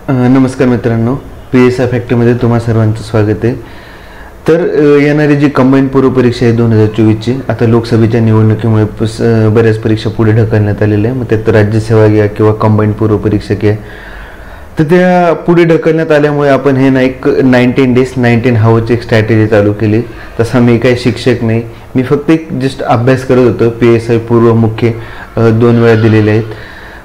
नमस्कार मित्रांनो, PSI फॅक्टरीमध्ये तुम्हा सर्वांचं स्वागत आहे. तर येणारी जी कंबाईन पूर्व परीक्षा आहे 2024ची, आता लोकसभेच्या निवडणुकीमुळे बऱ्याच परीक्षा पुढे ढकलण्यात आलेल्या आहे. मग त्यात राज्यसेवा घ्या किंवा कंबाईन पूर्व परीक्षा घ्या, तर त्या पुढे ढकलण्यात आल्यामुळे आपण हे ना एक 19 days 19 hours एक स्ट्रॅटेजी चालू केली. तसा मी काही शिक्षक नाही, मी फक्त एक जस्ट अभ्यास करत होतो. PSI पूर्व मुख्य 2 वेळा दिलेले आहेत,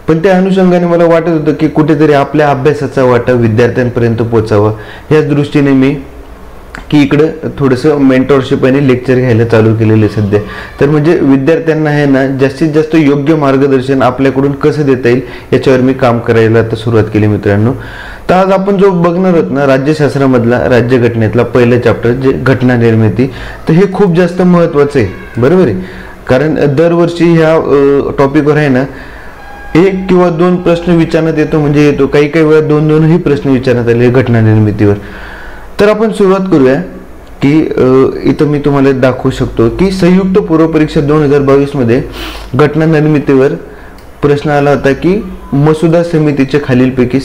पण त्या अनुषंगाने मला वाटत होतं की कुठेतरी आपल्या अभ्यासाचा वाटा विद्यार्थ्यांपर्यंत पोचावा. याच दृष्टीने मी की इकडं थोडंसं मेंटॉरशिप आणि लेक्चर घ्यायला चालू केलेलं आहे सध्या. तर म्हणजे विद्यार्थ्यांना आहे ना जास्तीत जास्त योग्य मार्गदर्शन आपल्याकडून कसं देता येईल याच्यावर मी काम करायला आता सुरुवात केली मित्रांनो. तर आज आपण जो बघणार आहोत ना राज्यशास्त्रामधला राज्यघटनेतला पहिलं चॅप्टर जे घटना निर्मिती, तर हे खूप जास्त महत्त्वाचं आहे, बरोबर आहे. कारण दरवर्षी ह्या टॉपिकवर आहे ना 1 किंवा 2 प्रश्न विचारण्यात येतो, म्हणजे येतो काही वेळा 2-2ही प्रश्न विचारण्यात आले घटना निर्मितीवर. तर आपण सुरुवात करूया की इथं मी तुम्हाला दाखवू शकतो की संयुक्त पूर्व परीक्षा 2022 मध्ये घटना निर्मितीवर प्रश्न आला होता की मसुदा समितीचे खालीलपैकी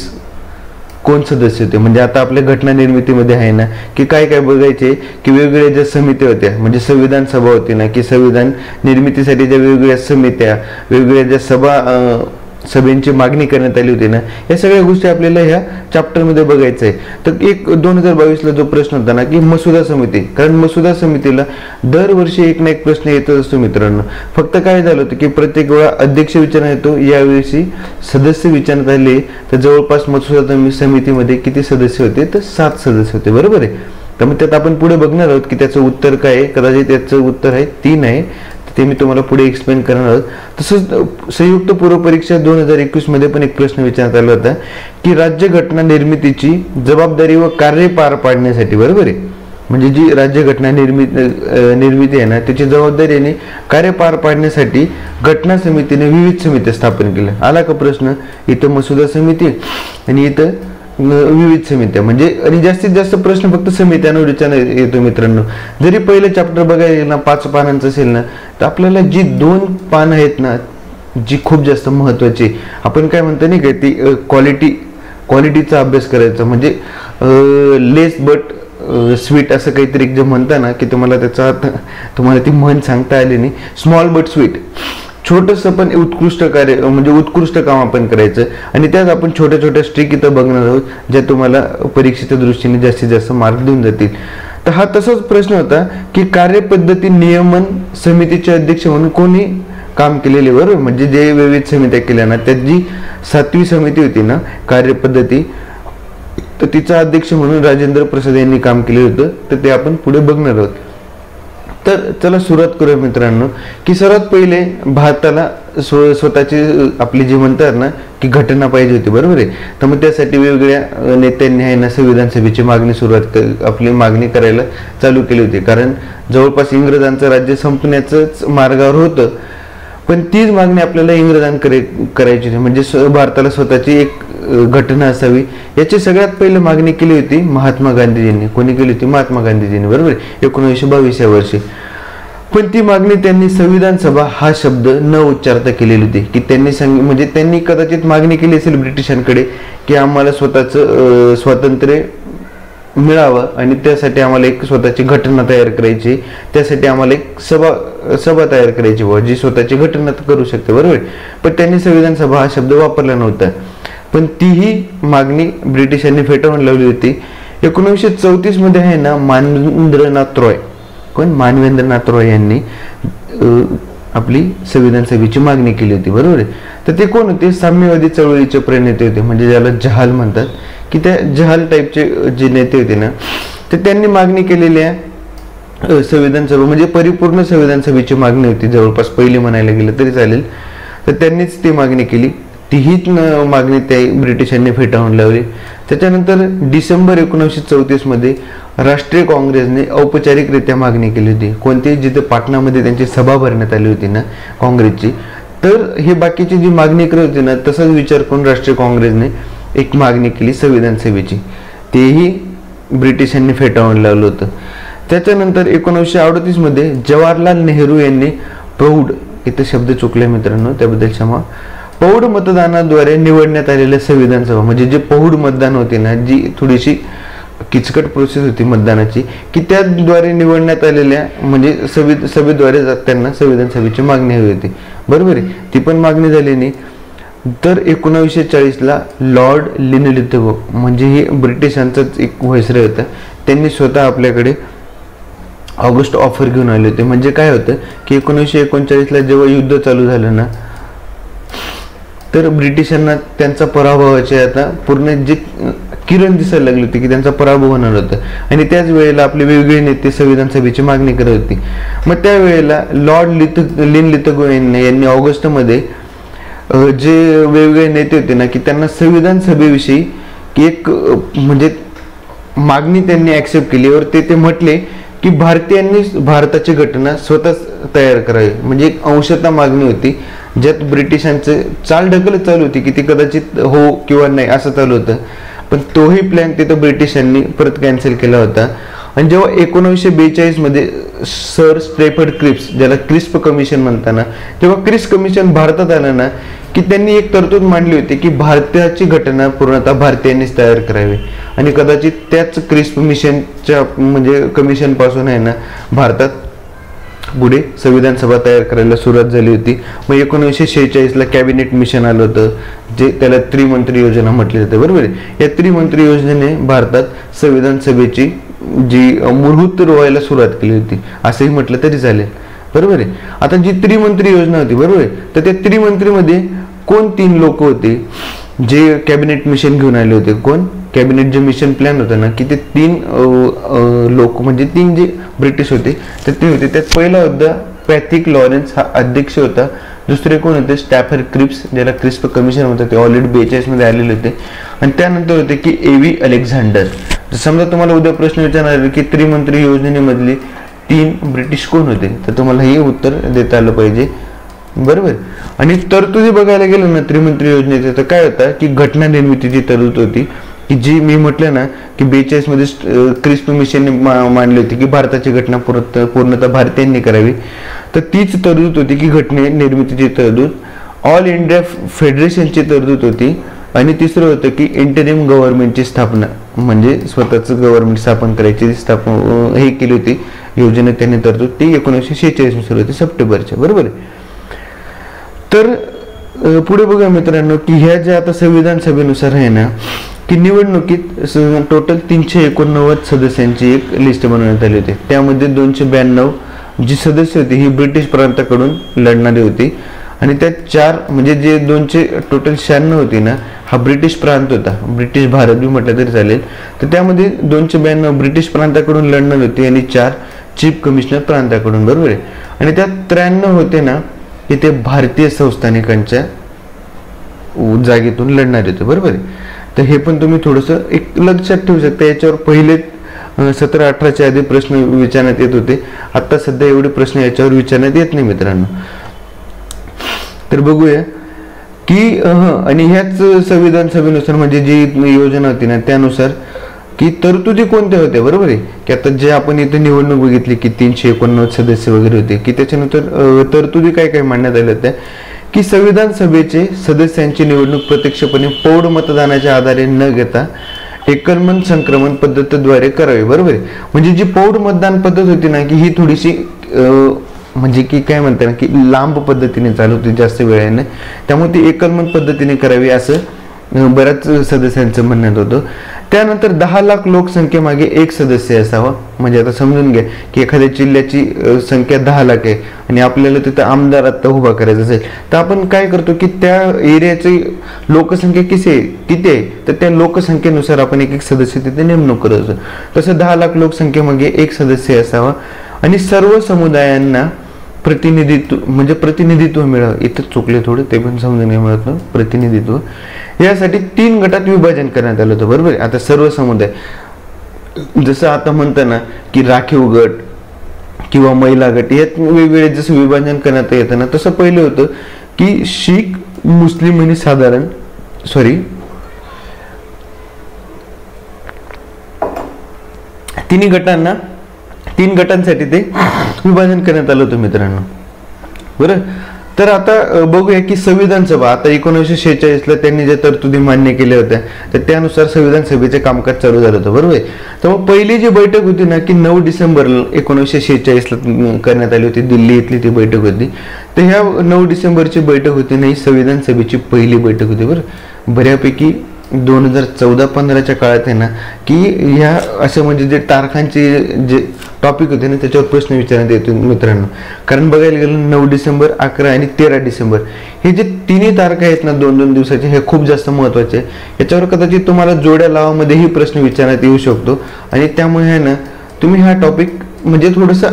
कोण सदस्य होते. म्हणजे आता आपल्या घटना निर्मितीमध्ये आहे ना की काय बघायचे की वेगवेगळ्या ज्या समित्या होत्या, म्हणजे संविधान सभा होती ना, की संविधान निर्मितीसाठी ज्या वेगवेगळ्या समित्या, वेगवेगळ्या ज्या सभेंची मागणी करण्यात आली होती ना, या सगळ्या गोष्टी आपल्याला ह्या चॅप्टरमध्ये बघायचं आहे. तर एक 2022ला जो प्रश्न होता ना की मसुदा समिती, कारण मसुदा समितीला दरवर्षी एक ना एक प्रश्न येतच असतो मित्रांनो. फक्त काय झालं होतं की प्रत्येक वेळा अध्यक्ष विचारण्यात येतो, यावेळी सदस्य विचारण्यात आले. तर जवळपास मसुदा समितीमध्ये किती सदस्य होते, तर 7 सदस्य होते, बरोबर आहे. तर मग त्यात आपण पुढे बघणार आहोत की त्याचं उत्तर काय आहे. कदाचित त्याचं उत्तर आहे 3 आहे, ते मी तुम्हाला पुढे एक्सप्लेन करणार आहोत. तसंच संयुक्त पूर्व परीक्षा 2021 मध्ये पण एक प्रश्न विचारण्यात आला होता की राज्य घटना निर्मितीची जबाबदारी व कार्य पार पाडण्यासाठी, बरोबर आहे, म्हणजे जी राज्य घटना निर्मिती आहे ना त्याची जबाबदारी आणि कार्य पार पाडण्यासाठी घटना समितीने विविध समित्या स्थापन केल्या. आला का प्रश्न? इथं मसुदा समिती आणि इथं विविध समित्या, म्हणजे आणि जास्तीत जास्त प्रश्न फक्त समित्यांवर विचारण्यात येतो मित्रांनो. जरी पहिलं चॅप्टर बघायला ना 5 पानांचं असेल ना, तर आपल्याला जी 2 पानं आहेत ना जी खूप जास्त महत्वाची, आपण काय म्हणतो नाही का, ती क्वालिटीचा अभ्यास करायचा. म्हणजे लेस बट स्वीट असं काहीतरी जे म्हणता ना की तुम्हाला ती म्हण सांगता आली नाही. स्मॉल बट स्वीट, छोटंसं पण उत्कृष्ट कार्य, म्हणजे उत्कृष्ट काम आपण करायचं. आणि त्यात आपण छोट्या छोट्या स्ट्रिक इथं बघणार आहोत ज्या तुम्हाला परीक्षेच्या दृष्टीने जास्तीत जास्त मार्क देऊन जातील. तर हा तसाच प्रश्न होता की कार्यपद्धती नियमन समितीचे अध्यक्ष म्हणून कोणी काम केलेले, बरोबर. म्हणजे जे विविध समित्या केल्या ना त्यात जी 7वी समिती होती ना कार्यपद्धती, तर तिचा अध्यक्ष म्हणून राजेंद्र प्रसाद यांनी काम केले होतं. तर ते आपण पुढे बघणार आहोत. तर चला सुरुवात करूया मित्रांनो की सर्वात पहिले भारताला स्वतःची आपली जी म्हणतात ना की घटना पाहिजे होती, बरोबर आहे. तर मग त्यासाठी वेगवेगळ्या नेत्यांनी आहे ना संविधान सभेची आपली मागणी करायला चालू केली होती. कारण जवळपास इंग्रजांचं राज्य संपण्याचंच मार्गावर होतं, पण तीच मागणी आपल्याला इंग्रजांकडे करायची होती. म्हणजे भारताला स्वतःची एक घटना असावी, याची सगळ्यात पहिले मागणी केली होती महात्मा गांधीजींनी. कोणी केली होती? महात्मा गांधीजींनी, बरोबर, 1922 वर्षी. पण ती मागणी त्यांनी संविधान सभा हा शब्द न उच्चारता केलेली होती. की म्हणजे त्यांनी कदाचित मागणी केली असेल ब्रिटिशांकडे की आम्हाला स्वतःचं स्वातंत्र्य मिळावं आणि त्यासाठी आम्हाला एक स्वतःची घटना तयार करायची, त्यासाठी आम्हाला एक सभा तयार करायची जी स्वतःची घटना करू शकते, बरोबर. पण त्यांनी संविधान सभा हा शब्द वापरला नव्हता. पण तीही मागणी ब्रिटिशांनी फेटाळून लावली होती. 1934 मध्ये आहे ना मानवेंद्रनाथ रॉय यांनी आपली संविधान सभेची मागणी केली होती, बरोबर. तर ते कोण होते? साम्यवादी चळवळीचे प्रणेते होते, म्हणजे ज्याला जहाल म्हणतात, की त्या जहाल टाईपचे जे नेते होते ना, तर त्यांनी मागणी केलेल्या संविधान सभा, म्हणजे परिपूर्ण संविधान सभेची मागणी होती जवळपास पहिली म्हणायला गेलं तरी चालेल. तर त्यांनीच ती मागणी केली. तीही मागणी त्या ब्रिटिशांनी फेटाळून लावली. त्याच्यानंतर डिसेंबर 1934 मध्ये राष्ट्रीय काँग्रेसने औपचारिकरित्या मागणी केली होती. कोणती? जिथे पाटणामध्ये त्यांची सभा भरण्यात आली होती ना काँग्रेसची. तर हे बाकीची जी मागणी करत होती ना, तसाच विचार करून राष्ट्रीय काँग्रेसने एक मागणी केली संविधान सभेची. तेही ब्रिटिशांनी फेटाळून लावलं होतं. त्याच्यानंतर 1938 मध्ये जवाहरलाल नेहरू यांनी प्रौढ, इथे शब्द चुकले मित्रांनो त्याबद्दल क्षमा, पौढ मतदानाद्वारे निवडण्यात आलेल्या संविधान सभा, म्हणजे जे पौढ मतदान होते ना, जी थोडीशी किचकट प्रोसेस होती मतदानाची, की त्याद्वारे निवडण्यात आलेल्या म्हणजे सभेद्वारे त्यांना संविधान सभेची मागणी हवी होती, बरोबर आहे. ती पण मागणी झाली नाही. तर 1940ला लॉर्ड लिनलिथगो, म्हणजे हे ब्रिटिशांचाच एक व्हाईसरॉय होता, त्यांनी स्वतः आपल्याकडे ऑगस्ट ऑफर घेऊन आले होते. म्हणजे काय होतं की 1939ला जेव्हा युद्ध चालू झालं ना, तर ब्रिटिशांना त्यांचा पराभवाचे आता पूर्ण जे किरण दिसायला लागली होती की त्यांचा पराभव होणार होता, आणि त्याच वेळेला आपले वेगवेगळे नेते संविधान सभेची मागणी करत होती. मग त्यावेळेला लॉर्ड लिनलिथगो यांनी ऑगस्टमध्ये जे वेगवेगळे नेते होते ना, की त्यांना संविधान सभेविषयी एक म्हणजे मागणी त्यांनी ऍक्सेप्ट केली. और ते म्हटले की भारतीयांनी भारताची घटना स्वतः तयार करावी, म्हणजे एक अंशतः मागणी होती, ज्यात ब्रिटिशांचं चालढकलच चालू होती की ती कदाचित हो किंवा नाही असं चालू होतं. पण तोही प्लॅन तिथं ब्रिटिशांनी परत कॅन्सल केला होता. आणि जेव्हा 1942 मध्ये सर स्टेफर्ड क्रिप्स, ज्याला क्रिस्प कमिशन म्हणताना, जेव्हा क्रिस्प कमिशन भारतात आलं ना, की त्यांनी एक तरतूद मांडली होती की भारताची घटना पूर्णतः भारतीयांनीच तयार करावी. आणि कदाचित त्याच क्रिस्प मिशनच्या म्हणजे कमिशन पासून आहे ना भारतात पुढे संविधान सभा तयार करायला सुरुवात झाली होती. मग 1946ला कॅबिनेट मिशन आलं होतं, जे त्याला त्रिमंत्री योजना म्हटली जाते, बरोबर आहे. या त्रिमंत्री योजनेने भारतात संविधान सभेची जी मूलभूत व्हायला सुरुवात केली होती, असंही म्हटलं तरी चालेल, बरोबर आहे. आता जी त्रिमंत्री योजना होती, बरोबर आहे, तर त्या त्रिमंत्रीमध्ये कोण 3 लोक होते जे कॅबिनेट मिशन घेऊन आले होते. कोण? कॅबिनेट जे मिशन प्लॅन होतं ना, की ते 3 लोक म्हणजे 3 जे ब्रिटिश होते ते होते. त्यात पहिला होता पॅथिक लॉरेन्स, हा अध्यक्ष होता. दुसरे कोण होते? स्टॅफर्ड क्रिप्स, ज्याला क्रिस्प कमिशन होतं, ते ऑलरेडी 42 मध्ये आलेले होते. आणि त्यानंतर होते की एव्ही अलेक्झांडर. समजा तुम्हाला उद्या प्रश्न विचारणार की त्रिमंत्री योजनेमधली 3 ब्रिटिश कोण होते, तर तुम्हाला हे उत्तर देता आलं पाहिजे, बरोबर. आणि तरतुदी बघायला गेलं ना त्रिमंत्री योजनेचं, तर काय होता की घटना निर्मितीची तरतूद होती, की जी मी म्हटलं ना की 42 मध्ये क्रिस्प मिशनने मांडली होती की भारताची घटना पूर्णतः भारतीयांनी करावी. तर तीच तरतूद होती की घटने निर्मितीची तरतूद. ऑल इंडिया फेडरेशनची तरतूद होती. आणि तिसरं होतं की इंटरिम गव्हर्नमेंटची स्थापना, म्हणजे स्वतःच गव्हर्नमेंट स्थापन करायची हे केली होती योजनेत त्यांनी तरतूद. ती 1946 नुसार होती, सप्टेंबरच्या, बरोबर आहे. तर पुढे बघा मित्रांनो की ह्या ज्या आता संविधान सभेनुसार आहे ना, की निवडणुकीत टोटल 389 सदस्यांची एक लिस्ट बनवण्यात आली होती. त्यामध्ये 292 जी सदस्य होती ही ब्रिटिश प्रांताकडून लढणारी होती. आणि त्यात 4 म्हणजे जे 200 टोटल 96 होती ना, हा ब्रिटिश प्रांत होता, ब्रिटिश भारत बी म्हटलं तरी चालेल. तर त्यामध्ये 292 ब्रिटिश प्रांताकडून लढणार होती आणि 4 चीफ कमिशनर प्रांताकडून, बरोबर आहे. आणि त्यात 93 होते ना की ते भारतीय संस्थानिकांच्या जागेतून लढणारे होते, बरोबर आहे. तर हे पण तुम्ही थोडंसं एक लक्षात ठेवू शकता. याच्यावर पहिले 17-18च्या आधी प्रश्न विचारण्यात येत होते, आता सध्या एवढे प्रश्न याच्यावर विचारण्यात येत नाही मित्रांनो. तर बघूया की आणि ह्याच संविधान सभेनुसार म्हणजे जी योजना होती ना त्यानुसार की तरतुदी कोणत्या होत्या, बरोबर आहे. की आता जे आपण इथे निवडणूक बघितली की 389 सदस्य वगैरे होते, की त्याच्यानंतर तरतुदी काय काय मांडण्यात आल्या होत्या की संविधान सभेचे सदस्यांची निवडणूक प्रत्यक्षपणे पौढ मतदानाच्या आधारे न घेता एकलमत संक्रमण पद्धतीद्वारे करावी, बरोबर आहे. म्हणजे जी पौढ मतदान पद्धत होती ना की ही थोडीशी म्हणजे की काय म्हणतात ना की लांब पद्धतीने चालू होती, जास्त वेळाने, त्यामुळे ती एकलमत पद्धतीने करावी असं बऱ्याच सदस्यांचं म्हणण्यात होतं. त्यानंतर 10 लाख लोकसंख्येमागे एक सदस्य असावा. म्हणजे आता समजून घ्या की एखाद्या जिल्ह्याची संख्या 10 लाख आहे आणि आपल्याला तिथं आमदार आता उभा करायचा असेल, तर आपण काय करतो की त्या एरियाची लोकसंख्या किती आहे तर त्या लोकसंख्येनुसार आपण एक सदस्य तिथे नेमणूक करत असतो. तसं 10 लाख लोकसंख्येमागे एक सदस्य असावा. आणि सर्व समुदायांना प्रतिनिधित्व मिळावं. इथं चुकले थोडे, ते पण समजून नाही मिळत ना. प्रतिनिधित्व यासाठी 3 गटात विभाजन करण्यात आलं होतं, बरोबर आहे. आता सर्व समुदाय जसं आता म्हणताना की राखीव गट किंवा महिला गट यात वेगवेगळे जसं विभाजन करण्यात येतं ना, तसं पहिलं होतं की शीख, मुस्लिम आणि साधारण तीन गटांसाठी ते विभाजन करण्यात आलं होतं मित्रांनो, बरं. तर आता बघूया की संविधान सभा आता 1946ला त्यांनी ज्या तरतुदी मान्य केल्या होत्या तर त्यानुसार संविधान सभेचे कामकाज चालू झालं होतं, बरोबर. तर मग पहिली जी बैठक होती ना की 9 डिसेंबर 1946ला करण्यात आली होती, दिल्ली इथली ती बैठक होती. तर ह्या 9 डिसेंबरची बैठक होती ना ही संविधान सभेची पहिली बैठक होती, बरं. बऱ्यापैकी 2014-15च्या काळात आहे ना की ह्या असं म्हणजे जे तारखांचे जे टॉपिक होते ना त्याच्यावर प्रश्न विचारण्यात येतो मित्रांनो. कारण बघायला गेलं 9 डिसेंबर, 11 आणि 13 डिसेंबर हे जे तिन्ही तारखा आहेत ना 2-2 दिवसाचे, हे खूप जास्त महत्त्वाचे आहे. याच्यावर कदाचित तुम्हाला जोड्या लावामध्येही प्रश्न विचारण्यात येऊ शकतो आणि त्यामुळे आहे ना तुम्ही हा टॉपिक म्हणजे थोडंसं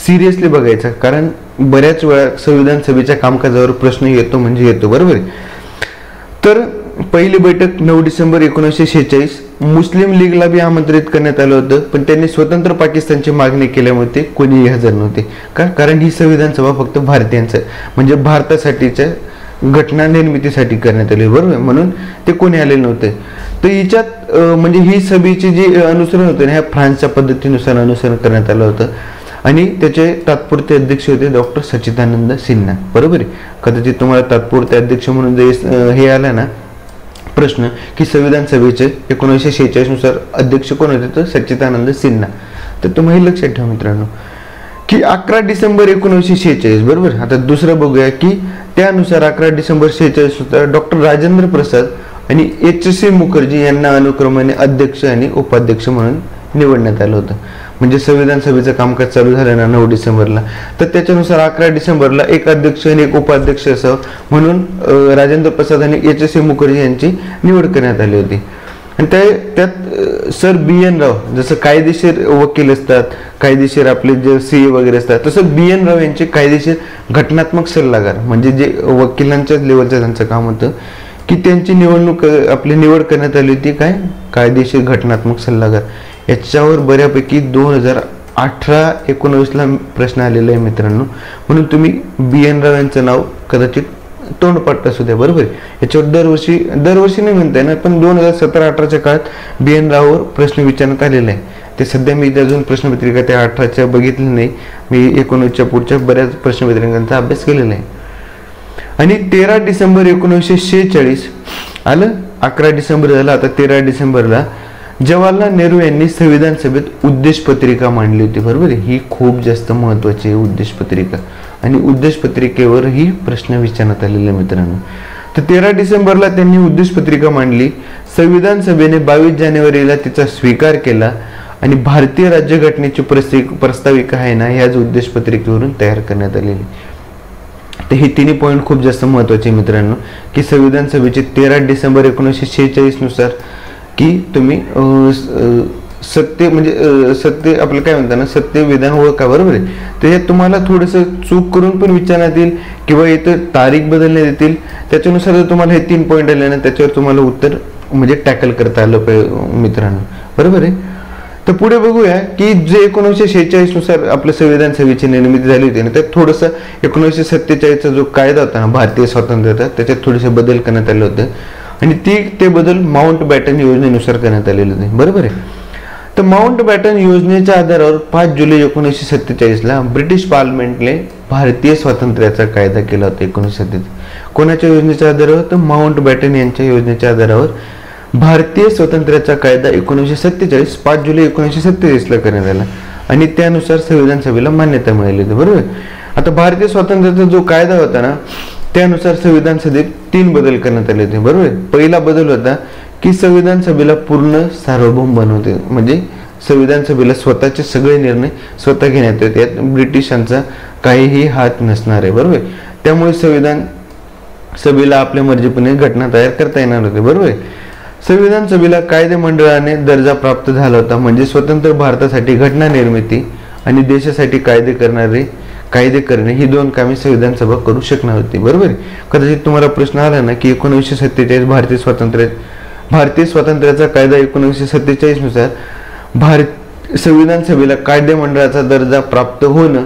सिरियसली बघायचा, कारण बऱ्याच वेळा संविधान सभेच्या कामकाजावर प्रश्न येतो म्हणजे येतो, बरोबर. तर पहिली बैठक 9 डिसेंबर 1946. मुस्लिम लीगला बी आमंत्रित करण्यात आलं होतं, पण त्यांनी स्वतंत्र पाकिस्तानची मागणी केल्यामुळे ते कोणीही हजर नव्हते. कारण ही संविधान सभा फक्त भारतीयांचं म्हणजे भारतासाठीच्या घटना निर्मितीसाठी करण्यात आली, बरोबर. म्हणून ते कोणी आले नव्हते. तर हिच्यात म्हणजे ही सभेची जी अनुसरण होते ना ह्या फ्रान्सच्या पद्धतीनुसार अनुसरण करण्यात आलं होतं आणि त्याचे तात्पुरते अध्यक्ष होते डॉक्टर सच्चिदानंद सिन्हा, बरोबर आहे. कदाचित तुम्हाला तात्पुरते अध्यक्ष म्हणून जे हे आलं ना प्रश्न की संविधान सभेचे 1946 नुसार अध्यक्ष कोण होते तर सच्चिदानंद सिन्हा. तर तुम्ही लक्षात ठेवा मित्रांनो की 11 डिसेंबर 1946, बरोबर. आता दुसरं बघूया की त्यानुसार 11 डिसेंबर 46 नुसार डॉक्टर राजेंद्र प्रसाद आणि HC मुखर्जी यांना अनुक्रमाने अध्यक्ष आणि उपाध्यक्ष म्हणून निवडण्यात आलं होतं. म्हणजे संविधान सभेचं कामकाज चालू झालं ना 9 डिसेंबरला तर त्याच्यानुसार 11 डिसेंबरला एक अध्यक्ष आणि एक उपाध्यक्ष असं म्हणून राजेंद्र प्रसाद आणि HC मुखर्जी यांची निवड करण्यात आली होती. आणि त्यात सर BN राव जसं कायदेशीर वकील असतात, कायदेशीर आपले जे CA वगैरे असतात, तसं BN राव यांचे कायदेशीर घटनात्मक सल्लागार म्हणजे जे वकिलांच्याच लेवलचं त्यांचं काम होतं की त्यांची आपली निवड करण्यात आली होती काय कायदेशीर घटनात्मक सल्लागार. याच्यावर बऱ्यापैकी 2018-19ला प्रश्न आलेला आहे मित्रांनो, म्हणून तुम्ही BN राव यांचं नाव कदाचित तोंडपाठ असू द्या, बरोबर. याच्यावर दरवर्षी नाही म्हणताय ना, पण 2017-18च्या काळात BN राववर प्रश्न विचारण्यात आलेला आहे. ते सध्या मी अजून प्रश्नपत्रिका त्या 18च्या बघितली नाही, मी 19च्या पुढच्या बऱ्याच प्रश्नपत्रिकांचा अभ्यास केलेला आहे. आणि 13 डिसेंबर 1946 आलं, 11 डिसेंबर झालं, आता 13 डिसेंबरला जवाहरलाल नेहरू यांनी संविधान सभेत उद्देश पत्रिका मांडली होती, बरोबर. ही खूप जास्त महत्वाची आहे उद्देश पत्रिका आणि उद्देश पत्रिकेवर ही प्रश्न विचारण्यात आलेले मित्रांनो. तर 13 डिसेंबरला त्यांनी उद्देश पत्रिका मांडली. संविधान सभेने 22 जानेवारीला तिचा स्वीकार केला आणि भारतीय राज्यघटनेची प्रस्ताविका आहे ना ह्याच उद्देश पत्रिकेवरून तयार करण्यात आलेली. तर हे तिन्ही पॉईंट खूप जास्त महत्वाचे मित्रांनो की संविधान सभेचे 13 डिसेंबर 1946 नुसार की तुम्ही सत्य म्हणजे सत्य आपलं काय म्हणतात ना सत्य विधान ओळखा, बरोबर आहे. तर हे तुम्हाला थोडंसं चूक करून पण विचारण्यात येईल किंवा इथं तारीख बदलण्यात येतील, त्याच्यानुसार जर तुम्हाला हे 3 पॉईंट आले ना त्याच्यावर तुम्हाला उत्तर म्हणजे टॅकल करता आलं पाहिजे मित्रांनो, बरोबर आहे. तर पुढे बघूया की जे 1946 नुसार आपलं संविधान सभेची निर्मिती झाली होती ना त्यात थोडंसं 1947चा जो कायदा होता ना भारतीय स्वातंत्र्याचा त्याच्यात थोडेसे बदल करण्यात आले होते आणि ते बदल माउंट बॅटन योजनेनुसार करण्यात आलेले होते, बरोबर आहे. तर माउंट बॅटन योजनेच्या आधारावर 5 जुलै 1947ला ब्रिटिश पार्लमेंटने भारतीय स्वातंत्र्याचा कायदा केला होता 1947. कोणाच्या योजनेच्या आधारावर तर माउंट बॅटन यांच्या योजनेच्या आधारावर भारतीय स्वातंत्र्याचा कायदा 1947 5 जुलै 1947ला करण्यात आला आणि त्यानुसार संविधान सभेला मान्यता मिळाली होती, बरोबर. आता भारतीय स्वातंत्र्याचा जो कायदा होता ना त्यानुसार संविधान सभेत 3 बदल करण्यात आले होते, बरोबर. पहिला बदल होता की संविधान सभेला पूर्ण सार्वभौम बनवते म्हणजे संविधान सभेला स्वतःचे सगळे निर्णय स्वतः घेण्यात येते, यात ब्रिटिशांचा काहीही हात नसणार आहे, बरोबर. त्यामुळे संविधान सभेला आपल्या मर्जीपणे घटना तयार करता येणार होते, बरोबर. संविधान सभेला कायदे मंडळाने दर्जा प्राप्त झाला होता म्हणजे स्वतंत्र भारतासाठी घटना निर्मिती आणि देशासाठी कायदे करणे ही 2 कामे संविधान सभा करू शकणार होती, बरोबर. कदाचित तुम्हाला प्रश्न आला ना की 1947 भारतीय स्वातंत्र्याचा कायदा 1947 नुसार संविधान सभेला कायदे मंडळाचा दर्जा प्राप्त होणं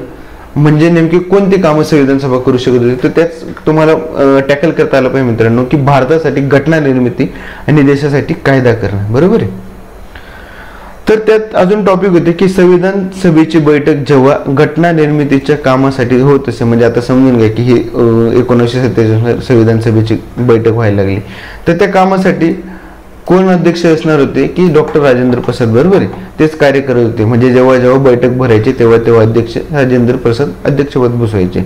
म्हणजे नेमकी कोणती कामं संविधान सभा करू शकत होती तर त्याच तुम्हाला टॅकल करता आलं पाहिजे मित्रांनो की भारतासाठी घटना निर्मिती आणि देशासाठी कायदा करणं, बरोबर आहे. तर त्यात अजून टॉपिक होते की संविधान सभेची बैठक जेव्हा घटना निर्मितीच्या कामासाठी होत असे, म्हणजे आता समजून घ्या की ही 1947 संविधान सभेची बैठक व्हायला लागली, तर त्या कामासाठी कोण अध्यक्ष असणार होते की डॉक्टर राजेंद्र प्रसाद, बरोबर आहे, तेच कार्य करत होते. म्हणजे जेव्हा जेव्हा बैठक भरायची तेव्हा अध्यक्ष राजेंद्र प्रसाद अध्यक्षपद बसवायचे.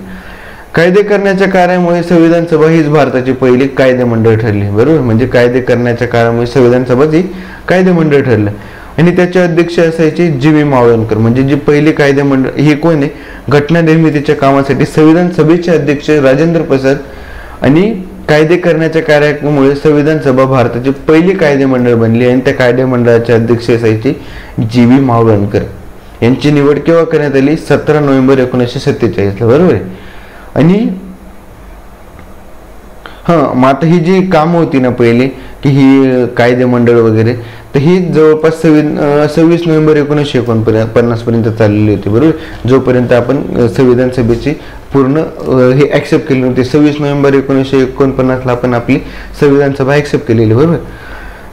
कायदे करण्याच्या कार्यामुळे संविधान सभा हीच भारताची पहिली कायदे मंडळ ठरली, बरोबर. म्हणजे कायदे करण्याच्या काळामुळे संविधान सभा ही कायदे मंडळ ठरलं. आणि त्याचे अध्यक्ष असायचे जी.व्ही. मावळणकर. म्हणजे जी पहिली कायदे मंडळ हे कोण आहे, घटना निर्मितीच्या कामासाठी संविधान सभेचे अध्यक्ष राजेंद्र प्रसाद आणि कायदे करण्याच्या कार्यामुळे संविधान सभा भारताची पहिली कायदे मंडळ बनली. आणि त्या कायदे मंडळाचे अध्यक्ष असायचे जी.व्ही. मावळणकर. यांची निवड केव्हा करण्यात आली, 17 नोव्हेंबर 1947 ला, बरोबर आहे. आणि मग आता ही जी कामं होती ना पहिले की ही कायदे मंडळ वगैरे, तर ही जवळपास 26 नोव्हेंबर 1949 पर्यंत चाललेली होती, बरोबर. जोपर्यंत आपण संविधान सभेची पूर्ण हे ऍक्सेप्ट केली नव्हती. 26 नोव्हेंबर 1949 ला आपण आपली संविधान सभा ऍक्सेप्ट केलेली, बरोबर.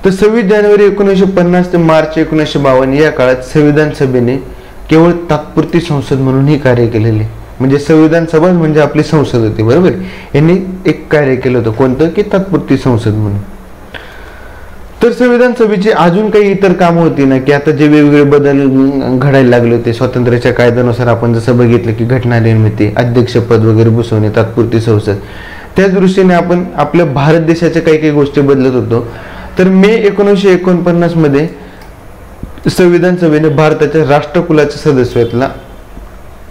तर 26 जानेवारी 1950 ते मार्च 1952 या काळात संविधान सभेने केवळ तात्पुरती संसद म्हणून ही कार्य केलेली. म्हणजे संविधान सभा म्हणजे आपली संसद होती, बरोबर. यांनी एक कार्य केलं होतं, कोणतं की तात्पुरती संसद म्हणून. तर संविधान सभेची अजून काही इतर कामं होती ना की आता जे वेगवेगळे बदल घडायला लागले होते स्वातंत्र्याच्या कायद्यानुसार, आपण जसं बघितलं की घटना निर्मिती, अध्यक्षपद वगैरे बसवणे, तात्पुरती संसद, त्या दृष्टीने आपण आपल्या भारत देशाच्या काही काही गोष्टी बदलत होतो. तर मे 1949 मध्ये संविधान सभेने भारताच्या राष्ट्रकुलाच्या सदस्यत्वाला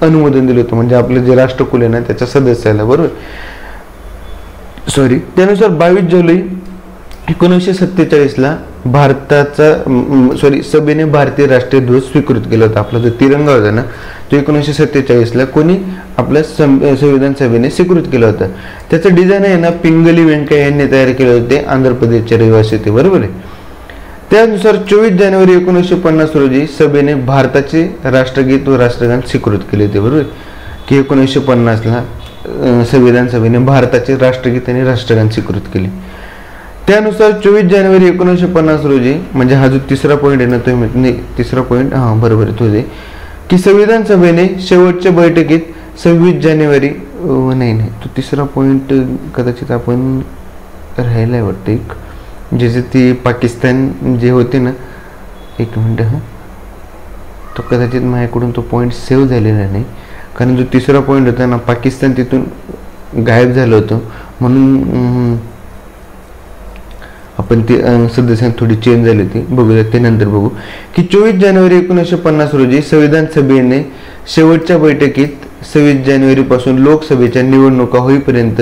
अनुमोदन दिलं होतं. म्हणजे आपलं जे राष्ट्रकुल आहे ना त्याच्या सदस्याला, बरोबर. त्यानुसार 22 जुलै 1947 ला सभेने भारतीय राष्ट्रीय ध्वज स्वीकृत केला होता. आपला जो तिरंगा होता ना तो 1947 ला कोणी आपल्या संविधान सभेने स्वीकृत केला होता. त्याचं डिझाईन आहे ना पिंगली व्यंकय्या यांनी तयार केले होते, आंध्र प्रदेशचे रहिवासी होते, बरोबर आहे. त्यानुसार 24 जानेवारी 1950 रोजी सभेने भारताचे राष्ट्रगीत व राष्ट्रगान स्वीकृत केले होते, बरोबर की 1950 ला संविधान सभेने भारताचे राष्ट्रगीत आणि राष्ट्रगान स्वीकृत केले. त्यानुसार 24 जानेवारी 1950 रोजी, म्हणजे हा जो तिसरा पॉईंट आहे ना तो तिसरा पॉईंट बरोबर तो आहे की संविधान सभेने शेवटच्या बैठकीत 26 जानेवारी नाही तो तिसरा पॉईंट कदाचित आपण राहिलाय वाटतं एक, जे ती पाकिस्तान जे होते ना, एक मिनिट तो कदाचित माझ्याकडून तो पॉईंट सेव्ह झालेला नाही, कारण जो तिसरा पॉईंट होता ना पाकिस्तान तिथून गायब झालं होतं, म्हणून आपण ते सदस्यांना थोडी चेंज झाली होती, बघूया ते नंतर बघू. की 24 जानेवारी 1950 रोजी संविधान सभेने शेवटच्या बैठकीत 26 जानेवारी पासून लोकसभेच्या निवडणुका होईपर्यंत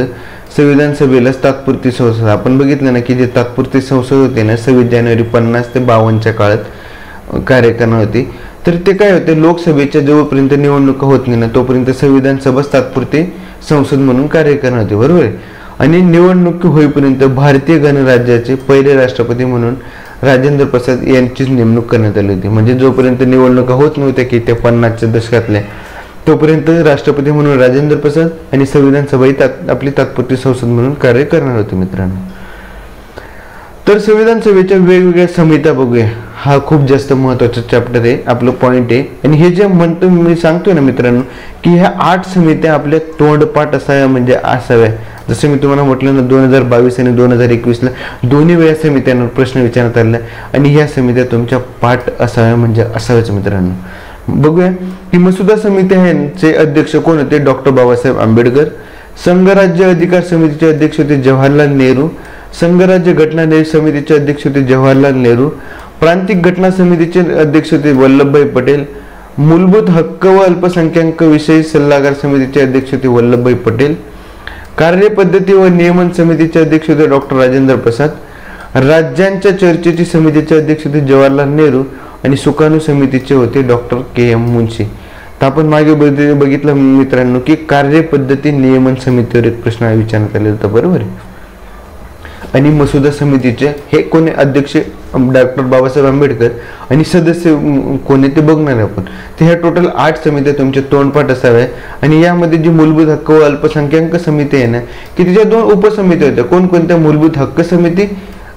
संविधान सभेला तात्पुरती संसद, आपण बघितलं ना की जे तात्पुरती संसद होते ना 26 जानेवारी 50 ते 52च्या काळात कार्य करणार होती. तर ते काय होते, लोकसभेच्या जोपर्यंत निवडणुका होत नाही ना तोपर्यंत संविधान सभा तात्पुरती संसद म्हणून कार्य करणार होते, बरोबर आहे. आणि निवडणूक होईपर्यंत भारतीय गणराज्याचे पहिले राष्ट्रपती म्हणून राजेंद्र प्रसाद यांचीच नेमणूक करण्यात आली होती. म्हणजे जोपर्यंत निवडणुका होत नव्हत्या की त्या 50च्या दशकातल्या, तोपर्यंत राष्ट्रपती म्हणून राजेंद्र प्रसाद आणि संविधान सभा ही आपली तात्पुरती संसद म्हणून कार्य करणार होते मित्रांनो. तर संविधान सभेच्या वेगवेगळ्या समित्या बघूया, हा खूप जास्त महत्त्वाचा चॅप्टर आहे, आपलं पॉईंट आहे. आणि हे जे म्हणतो मी सांगतोय ना मित्रांनो की ह्या 8 समित्या आपल्या तोंडपाठ असाव्या, म्हणजे असाव्या. जसं मी तुम्हाला म्हटलं ना 2022 आणि 2021 ला दोन्ही वेळा समित्यांवर प्रश्न विचारण्यात आला आणि ह्या समित्या तुमच्या पाठ असाव्या, म्हणजे असाव्याच मित्रांनो. बघूया की मसुदा समिती यांचे अध्यक्ष कोण होते, डॉक्टर बाबासाहेब आंबेडकर. संघराज्य अधिकार समितीचे अध्यक्ष होते जवाहरलाल नेहरू. संघराज्य घटना समितीचे अध्यक्ष होते जवाहरलाल नेहरू. प्रांतिक घटना समितीचे अध्यक्ष होते वल्लभभाई पटेल. मूलभूत हक्क व अल्पसंख्याक विषयी सल्लागार समितीचे अध्यक्ष होते वल्लभभाई पटेल. कार्यपद्धती व नियमन समितीचे अध्यक्ष होते डॉक्टर राजेंद्र प्रसाद. राज्यांच्या चर्चेची समितीचे अध्यक्ष होते जवाहरलाल नेहरू आणि सुकाणू समितीचे होते डॉक्टर के.एम. मुन्शी. तर आपण मागे बघितलं मित्रांनो की कार्यपद्धती नियमन समितीवर एक प्रश्न विचारण्यात आलेला होता, बरोबर आहे. आणि मसुदा समितीचे हे कोणी अध्यक्ष डॉक्टर बाबासाहेब आंबेडकर आणि सदस्य कोणी ते बघणार आपण. तर ह्या टोटल 8 समित्या तुमच्या तोंडपाठ असाव्या. आणि यामध्ये जी मूलभूत हक्क व अल्पसंख्याक समिती आहे ना की तिच्या 2 उपसमिती होत्या, कोणकोणत्या, मूलभूत हक्क समिती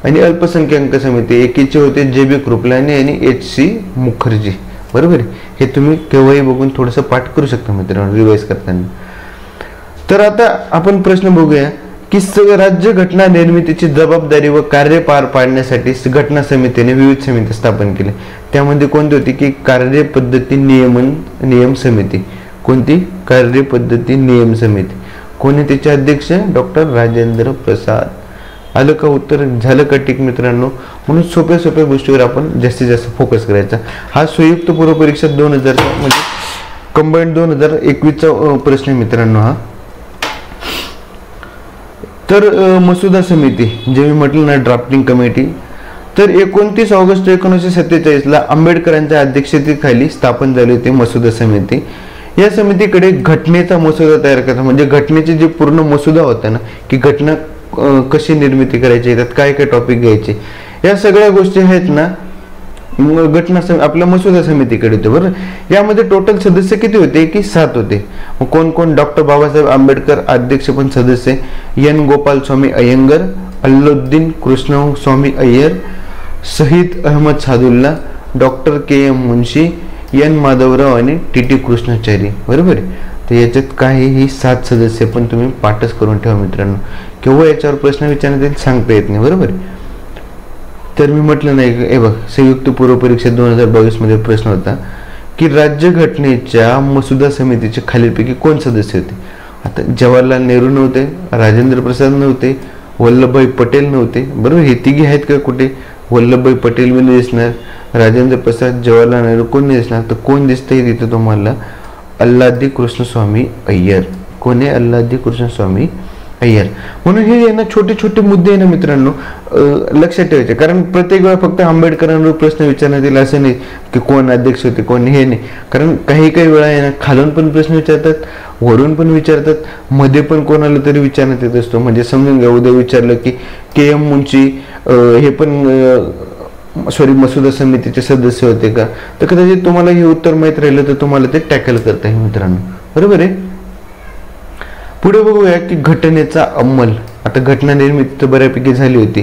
आणि अल्पसंख्याक समिती एकीचे होते JB कृपलानी आणि HC मुखर्जी, बरोबर. हे तुम्ही केव्हाही बघून थोडंसं पाठ करू शकता मित्रांनो रिवाइज करताना. तर आता आपण प्रश्न बघूया की राज्य घटना निर्मितीची जबाबदारी व कार्य पार पाडण्यासाठी घटना समितीने विविध समिती स्थापन केले. त्यामध्ये कोणती होती की कार्यपद्धती नियम समिती. कोणती? कार्यपद्धती नियम समिती. कोणी त्याचे अध्यक्ष? डॉक्टर राजेंद्र प्रसाद. आलं का उत्तर? झालं का टिक मित्रांनो? म्हणून सोप्या सोप्या गोष्टीवर आपण जास्तीत जास्त फोकस करायचा. हा संयुक्त पूर्व परीक्षा 2000 म्हणजे कंबाईंड 2021चा प्रश्न आहे मित्रांनो हा. तर मसुदा समिती जे मी म्हटलं ना ड्राफ्टिंग कमिटी, तर 29 ऑगस्ट 1947 ला आंबेडकरांच्या अध्यक्षतेखाली स्थापन झाली होती मसुदा समिती. या समितीकडे घटनेचा मसुदा तयार करायचा, म्हणजे घटनेचे जे पूर्ण मसुदा होता ना की घटना कशी निर्मिती करायची, त्यात काय काय टॉपिक घ्यायचे, या सगळ्या गोष्टी आहेत ना घटना आपल्या मसुदा समितीकडे होते, बरोबर. यामध्ये टोटल सदस्य किती होते की 7 होते. कोण कोण? डॉक्टर बाबासाहेब आंबेडकर अध्यक्ष पण सदस्य, N Gopal Swami Iyengar, Allauddin Krishnaswamy Iyer, Shahid Ahmed Saadulla, doctor KM Munshi, N Madhavrao आणि TT कृष्णाचारी, बरोबर. तर याच्यात काहीही 7 सदस्य पण तुम्ही पाठच करून ठेवा मित्रांनो. केव्हा याच्यावर प्रश्न विचारण्यात येईल सांगता येत नाही, बरोबर. तर मी म्हटलं नाही हे बघ संयुक्त पूर्व परीक्षा 2022 मध्ये प्रश्न होता की राज्य घटनेच्या मसुदा समितीचे खालीलपैकी कोण सदस्य होते. आता जवाहरलाल नेहरू नव्हते, राजेंद्र प्रसाद नव्हते, वल्लभभाई पटेल नव्हते, बरोबर. हे तिघे आहेत का कुठे? वल्लभभाई पटेल बी नाही दिसणार, राजेंद्र प्रसाद, जवाहरलाल नेहरू कोण नाही दिसणार. तर कोण दिसतंय तिथे तुम्हाला? अल्लादी कृष्णस्वामी अय्यर. कोण आहे? अल्लादी कृष्णस्वामी अय्यर. म्हणून हे ना छोटे छोटे मुद्दे आहे ना मित्रांनो लक्षात ठेवायचे, कारण प्रत्येक वेळा फक्त आंबेडकरांवर प्रश्न विचारण्यात येईल असं नाही की कोण अध्यक्ष होते कोण हे नाही, कारण काही काही वेळा आहे ना खालून पण प्रश्न विचारतात, वरून पण विचारतात, मध्ये पण कोणाला तरी विचारण्यात येत असतो. म्हणजे समजून घ्या उद्या विचारलं की KM मुंशी हे पण मसुदा समितीचे सदस्य होते का, तर कदाचित तुम्हाला हे उत्तर माहीत राहिलं तर तुम्हाला ते टॅकल करता येईल मित्रांनो, बरोबर आहे. पुढे बघूया की घटनेचा अंमल. आता घटना निर्मिती तर बऱ्यापैकी झाली होती,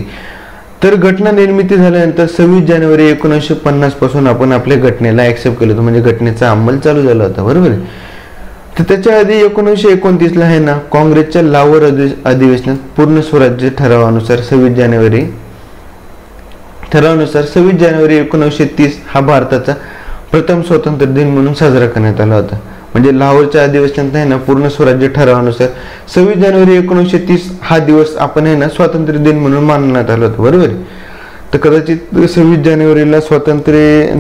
तर घटना निर्मिती झाल्यानंतर 26 जानेवारी 1950 पासून आपण आपल्या घटनेला ऍक्सेप्ट केलं होतं, म्हणजे घटनेचा अंमल चालू झाला होता, बरोबर. तर त्याच्या आधी 1929 ला आहे ना काँग्रेसच्या लाहोर अधिवेशनात पूर्ण स्वराज्य ठरावानुसार 26 जानेवारी 1930 हा भारताचा प्रथम स्वातंत्र्य दिन म्हणून साजरा करण्यात आला होता. म्हणजे लाहोरच्या अधिवेशनात आहे ना पूर्ण स्वराज्य ठरावानुसार 26 जानेवारी 1930 हा दिवस आपण आहे ना स्वातंत्र्य दिन म्हणून मानण्यात आला होता, बरोबर. तर कदाचित 26 जानेवारीला स्वातंत्र्य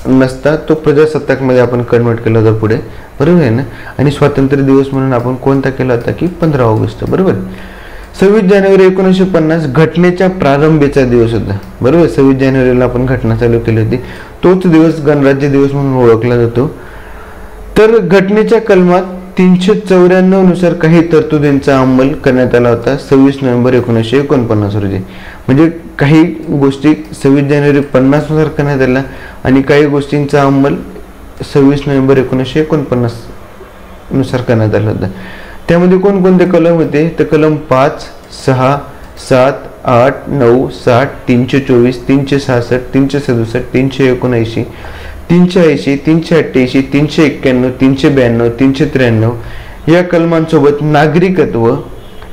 नसता तो प्रजासत्ताक मध्ये आपण कन्वर्ट केला होता पुढे, बरोबर आहे ना. आणि स्वातंत्र्य दिवस म्हणून आपण कोणता केला होता की 15 ऑगस्ट, बरोबर. 26 जानेवारी 1950 घटनेच्या प्रारंभीचा दिवस होता, बरोबर. 26 जानेवारीला आपण घटना चालू केली होती, तोच दिवस गणराज्य दिवस म्हणून ओळखला जातो. तर घटनेच्या कलमात 394 नुसार काही तरतुदींचा अंमल करण्यात आला होता 26 नोव्हेंबर 1949 रोजी. म्हणजे काही गोष्टी 26 जानेवारी 50 नुसार करण्यात आल्या आणि काही गोष्टींचा अंमल 26 नोव्हेंबर 1949 नुसार करण्यात आला होता. त्यामध्ये कोणकोणते कलम होते? तर कलम 5, 6, 7, 8, 9, 60, 324, 366, 367, 379, 380, 388, 391, 392, 393 या कलमांसोबत नागरिकत्व,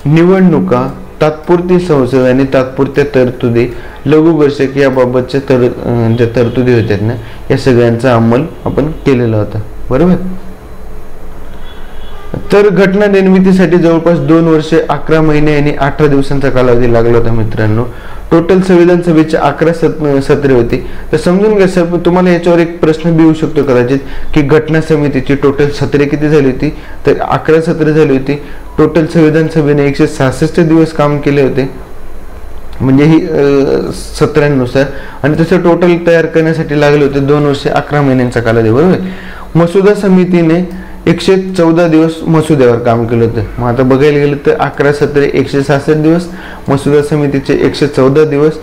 निवडणुका, तात्पुरती संसद आणि तात्पुरत्या तरतुदी, लघुगर्शक याबाबतच्या ज्या तरतुदी होत्या ना या सगळ्यांचा अंमल आपण केलेला होता, बरोबर. तर घटना निर्मितीसाठी जवळपास 2 वर्षे 11 महिने आणि 18 दिवसांचा कालावधी लागला होता मित्रांनो. टोटल संविधान सभेचे 11 सत्रे होती. तर समजून घ्या सर, तुम्हाला याच्यावर एक प्रश्न बी येऊ शकतो कदाचित की घटना समितीची टोटल सत्रे किती झाली होती? तर 11 सत्रे झाली होती. टोटल संविधान सभेने 166 दिवस काम केले होते, म्हणजे ही सत्रांनुसार, आणि तसं टोटल तयार करण्यासाठी लागले होते 2 वर्षे 11 महिन्यांचा कालावधी, बरोबर. मसुदा समितीने 114 दिवस मसुद्यावर काम केलं होतं. मग आता बघायला गेलं तर 11 सत्रे 166 दिवस, मसुदा समितीचे 114 दिवस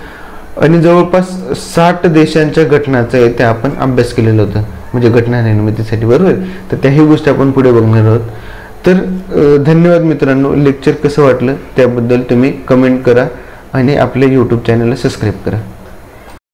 आणि जवळपास 60 देशांच्या घटनाचा इथे आपण अभ्यास केलेला होता, म्हणजे घटना निर्मितीसाठी, बरोबर. तर त्याही गोष्टी आपण पुढे बघणार आहोत. तर धन्यवाद मित्रांनो. लेक्चर कसं वाटलं त्याबद्दल तुम्ही कमेंट करा आणि आपल्या यूट्यूब चॅनलला सबस्क्राईब करा.